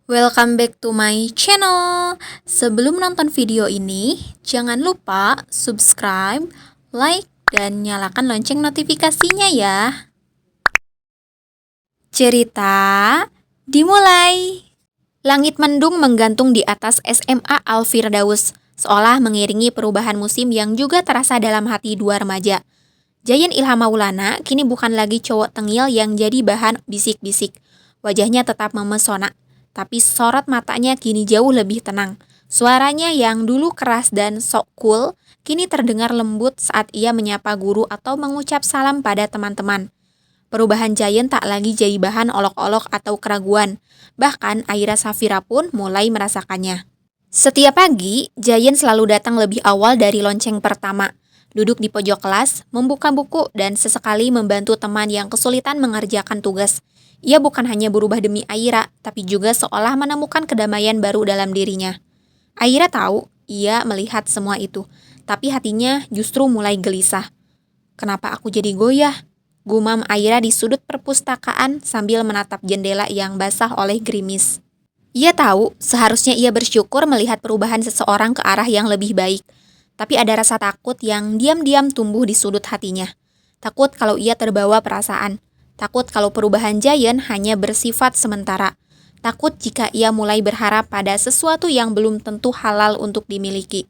Welcome back to my channel. Sebelum nonton video ini, jangan lupa subscribe, like, dan nyalakan lonceng notifikasinya ya. Cerita dimulai. Langit mendung menggantung di atas SMA Al-Firdaus, seolah mengiringi perubahan musim yang juga terasa dalam hati dua remaja. Jayan Ilham Maulana kini bukan lagi cowok tengil yang jadi bahan bisik-bisik. Wajahnya tetap memesona, tapi sorot matanya kini jauh lebih tenang. Suaranya yang dulu keras dan sok cool, kini terdengar lembut saat ia menyapa guru atau mengucap salam pada teman-teman. Perubahan Jayan tak lagi jadi bahan olok-olok atau keraguan. Bahkan Aira Safira pun mulai merasakannya. Setiap pagi, Jayan selalu datang lebih awal dari lonceng pertama. Duduk di pojok kelas, membuka buku, dan sesekali membantu teman yang kesulitan mengerjakan tugas. Ia bukan hanya berubah demi Aira, tapi juga seolah menemukan kedamaian baru dalam dirinya. Aira tahu, ia melihat semua itu, tapi hatinya justru mulai gelisah. Kenapa aku jadi goyah? Gumam Aira di sudut perpustakaan sambil menatap jendela yang basah oleh gerimis. Ia tahu, seharusnya ia bersyukur melihat perubahan seseorang ke arah yang lebih baik. Tapi ada rasa takut yang diam-diam tumbuh di sudut hatinya. Takut kalau ia terbawa perasaan. Takut kalau perubahan Jayan hanya bersifat sementara. Takut jika ia mulai berharap pada sesuatu yang belum tentu halal untuk dimiliki.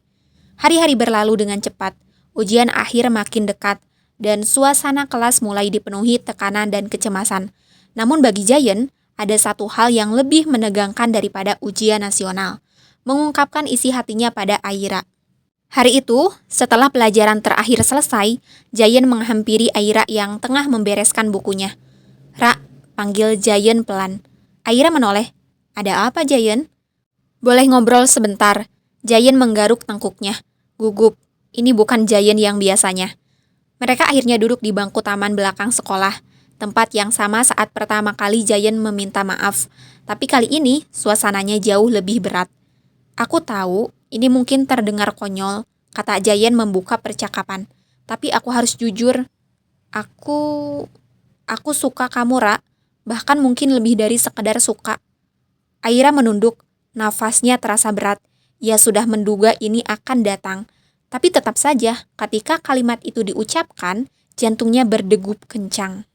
Hari-hari berlalu dengan cepat. Ujian akhir makin dekat. Dan suasana kelas mulai dipenuhi tekanan dan kecemasan. Namun bagi Jayan, ada satu hal yang lebih menegangkan daripada ujian nasional. Mengungkapkan isi hatinya pada Aira. Hari itu, setelah pelajaran terakhir selesai, Jayan menghampiri Aira yang tengah membereskan bukunya. "Ra," panggil Jayan pelan. Aira menoleh. "Ada apa, Jayan?" "Boleh ngobrol sebentar." Jayan menggaruk tengkuknya. Gugup, ini bukan Jayan yang biasanya. Mereka akhirnya duduk di bangku taman belakang sekolah, tempat yang sama saat pertama kali Jayan meminta maaf. Tapi kali ini, suasananya jauh lebih berat. "Aku tahu, ini mungkin terdengar konyol," kata Jayan membuka percakapan. "Tapi aku harus jujur. Aku suka kamu, Ra. Bahkan mungkin lebih dari sekedar suka." Aira menunduk, nafasnya terasa berat. Ia sudah menduga ini akan datang. Tapi tetap saja, ketika kalimat itu diucapkan, jantungnya berdegup kencang.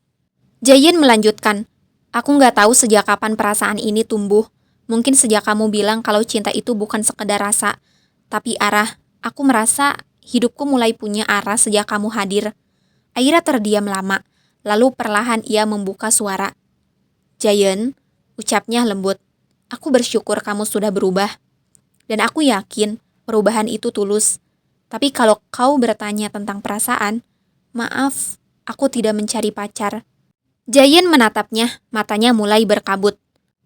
Jayan melanjutkan, "Aku nggak tahu sejak kapan perasaan ini tumbuh. Mungkin sejak kamu bilang kalau cinta itu bukan sekedar rasa, tapi arah. Aku merasa hidupku mulai punya arah sejak kamu hadir." Aira terdiam lama, lalu perlahan ia membuka suara. "Jayan," ucapnya lembut, "aku bersyukur kamu sudah berubah. Dan aku yakin perubahan itu tulus. Tapi kalau kau bertanya tentang perasaan, maaf, aku tidak mencari pacar." Jayan menatapnya, matanya mulai berkabut.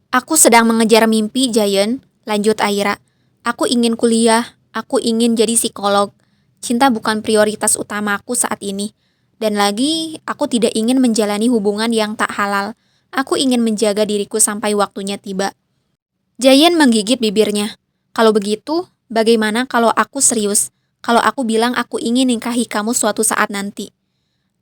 "Aku sedang mengejar mimpi, Jayan," lanjut Aira. "Aku ingin kuliah, aku ingin jadi psikolog. Cinta bukan prioritas utamaku saat ini. Dan lagi, aku tidak ingin menjalani hubungan yang tak halal. Aku ingin menjaga diriku sampai waktunya tiba." Jayan menggigit bibirnya. "Kalau begitu, bagaimana kalau aku serius? Kalau aku bilang aku ingin nikahi kamu suatu saat nanti?"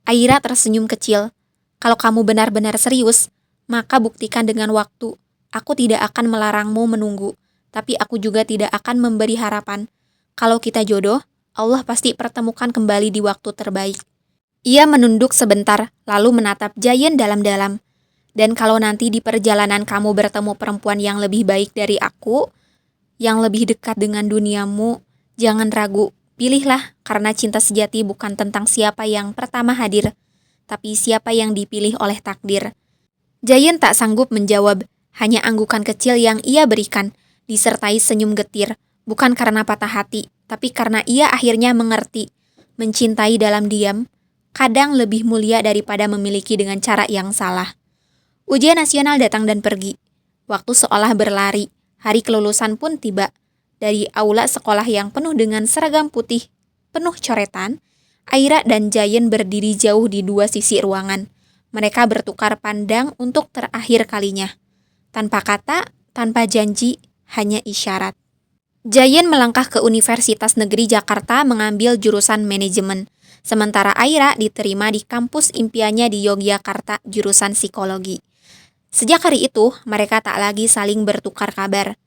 Aira tersenyum kecil. "Kalau kamu benar-benar serius, maka buktikan dengan waktu. Aku tidak akan melarangmu menunggu, tapi aku juga tidak akan memberi harapan. Kalau kita jodoh, Allah pasti pertemukan kembali di waktu terbaik." Ia menunduk sebentar, lalu menatap Jayan dalam-dalam. "Dan kalau nanti di perjalanan kamu bertemu perempuan yang lebih baik dari aku, yang lebih dekat dengan duniamu, jangan ragu, pilihlah, karena cinta sejati bukan tentang siapa yang pertama hadir, tapi siapa yang dipilih oleh takdir." Jayan tak sanggup menjawab, hanya anggukan kecil yang ia berikan, disertai senyum getir, bukan karena patah hati, tapi karena ia akhirnya mengerti. Mencintai dalam diam, kadang lebih mulia daripada memiliki dengan cara yang salah. Ujian nasional datang dan pergi. Waktu seolah berlari, hari kelulusan pun tiba. Dari aula sekolah yang penuh dengan seragam putih, penuh coretan, Aira dan Jayan berdiri jauh di dua sisi ruangan. Mereka bertukar pandang untuk terakhir kalinya. Tanpa kata, tanpa janji, hanya isyarat. Jayan melangkah ke Universitas Negeri Jakarta mengambil jurusan manajemen. Sementara Aira diterima di kampus impiannya di Yogyakarta jurusan psikologi. Sejak hari itu, mereka tak lagi saling bertukar kabar.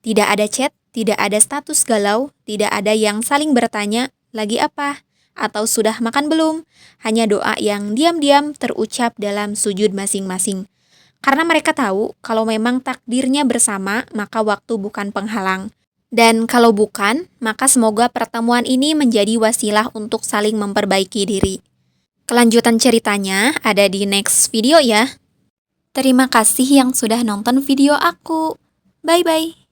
Tidak ada chat, tidak ada status galau, tidak ada yang saling bertanya, lagi apa? Atau sudah makan belum? Hanya doa yang diam-diam terucap dalam sujud masing-masing. Karena mereka tahu kalau memang takdirnya bersama, maka waktu bukan penghalang. Dan kalau bukan, maka semoga pertemuan ini menjadi wasilah untuk saling memperbaiki diri. Kelanjutan ceritanya ada di next video ya. Terima kasih yang sudah nonton video aku. Bye-bye.